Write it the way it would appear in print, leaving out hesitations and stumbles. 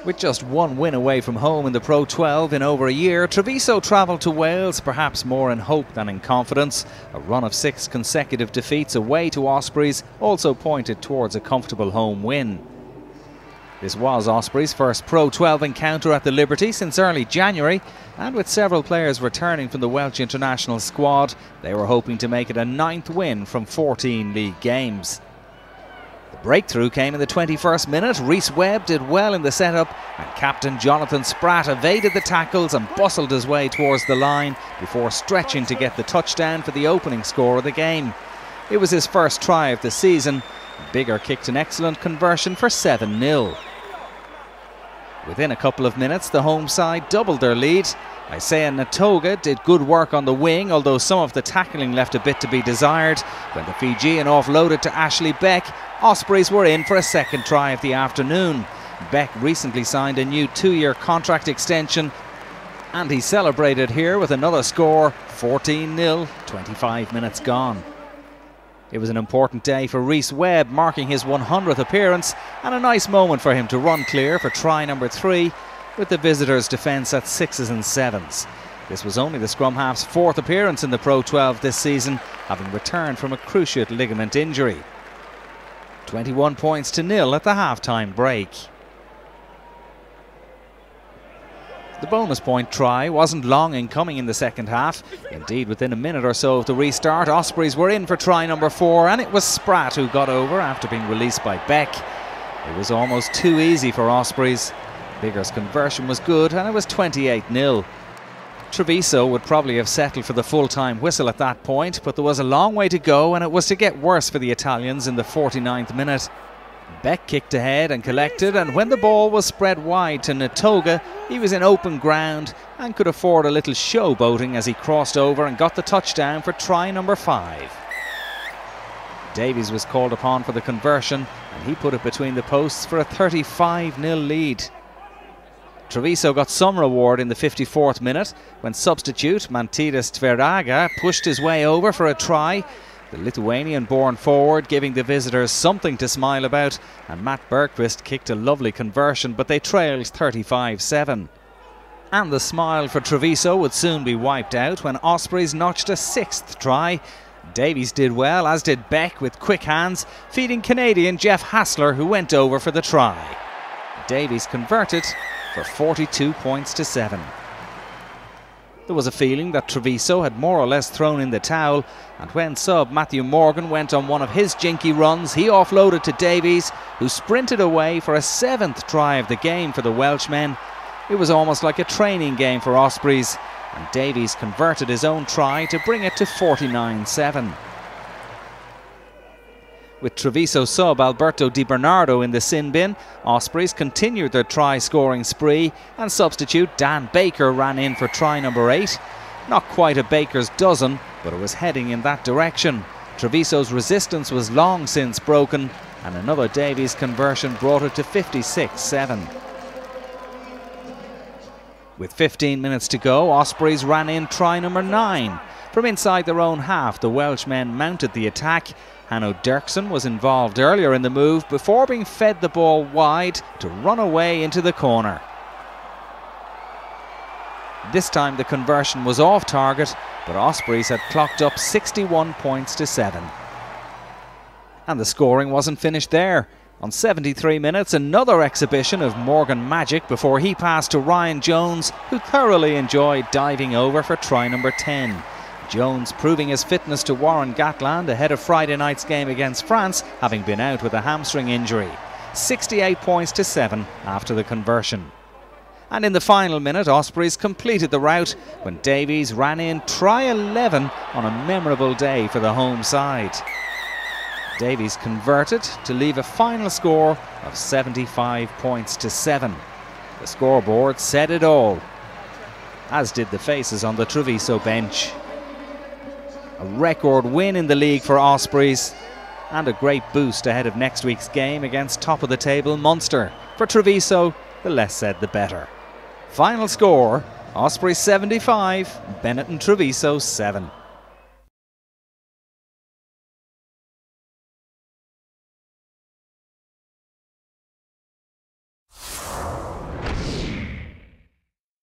With just one win away from home in the Pro 12 in over a year, Treviso travelled to Wales perhaps more in hope than in confidence. A run of 6 consecutive defeats away to Ospreys also pointed towards a comfortable home win. This was Ospreys' first Pro 12 encounter at the Liberty since early January, and with several players returning from the Welsh international squad, they were hoping to make it a 9th win from 14 league games. The breakthrough came in the 21st minute. Rhys Webb did well in the setup, and captain Jonathan Spratt evaded the tackles and bustled his way towards the line before stretching to get the touchdown for the opening score of the game. It was his first try of the season. Biggar kicked an excellent conversion for 7-0. Within a couple of minutes, the home side doubled their lead. Aisea Natoga did good work on the wing, although some of the tackling left a bit to be desired. When the Fijian offloaded to Ashley Beck, Ospreys were in for a second try of the afternoon. Beck recently signed a new 2-year contract extension, and he celebrated here with another score, 14-0, 25 minutes gone. It was an important day for Rhys Webb, marking his 100th appearance, and a nice moment for him to run clear for try number 3, with the visitors' defence at 6s and 7s. This was only the scrum half's 4th appearance in the Pro 12 this season, having returned from a cruciate ligament injury. 21 points to 0 at the half-time break. The bonus point try wasn't long in coming in the second half. Indeed, within a minute or so of the restart, Ospreys were in for try number 4, and it was Spratt who got over after being released by Beck. It was almost too easy for Ospreys. Biggar's conversion was good, and it was 28-0. Treviso would probably have settled for the full-time whistle at that point, but there was a long way to go, and it was to get worse for the Italians in the 49th minute. Beck kicked ahead and collected, and when the ball was spread wide to Natoga, he was in open ground and could afford a little showboating as he crossed over and got the touchdown for try number 5. Davies was called upon for the conversion, and he put it between the posts for a 35-0 lead. Treviso got some reward in the 54th minute when substitute Mantidas Tveraga pushed his way over for a try. The Lithuanian-born forward giving the visitors something to smile about, and Matt Berquist kicked a lovely conversion, but they trailed 35-7. And the smile for Treviso would soon be wiped out when Ospreys notched a 6th try. Davies did well, as did Beck with quick hands, feeding Canadian Jeff Hassler, who went over for the try. Davies converted for 42 points to 7. There was a feeling that Treviso had more or less thrown in the towel, and when sub Matthew Morgan went on one of his jinky runs, he offloaded to Davies, who sprinted away for a 7th try of the game for the Welshmen. It was almost like a training game for Ospreys, and Davies converted his own try to bring it to 49-7. With Treviso sub Alberto Di Bernardo in the sin bin, Ospreys continued their try-scoring spree, and substitute Dan Baker ran in for try number 8. Not quite a Baker's dozen, but it was heading in that direction. Treviso's resistance was long since broken, and another Davies conversion brought it to 56-7. With 15 minutes to go, Ospreys ran in try number 9. From inside their own half, the Welshmen mounted the attack. Hanno Dirksen was involved earlier in the move before being fed the ball wide to run away into the corner. This time the conversion was off target, but Ospreys had clocked up 61 points to 7. And the scoring wasn't finished there. On 73 minutes, another exhibition of Morgan magic before he passed to Ryan Jones, who thoroughly enjoyed diving over for try number 10. Jones proving his fitness to Warren Gatland ahead of Friday night's game against France, having been out with a hamstring injury. 68 points to 7 after the conversion. And in the final minute, Ospreys completed the rout when Davies ran in try 11 on a memorable day for the home side. Davies converted to leave a final score of 75 points to 7. The scoreboard said it all, as did the faces on the Treviso bench. A record win in the league for Ospreys, and a great boost ahead of next week's game against top-of-the-table Munster. For Treviso, the less said the better. Final score, Ospreys 75, Benetton Treviso 7.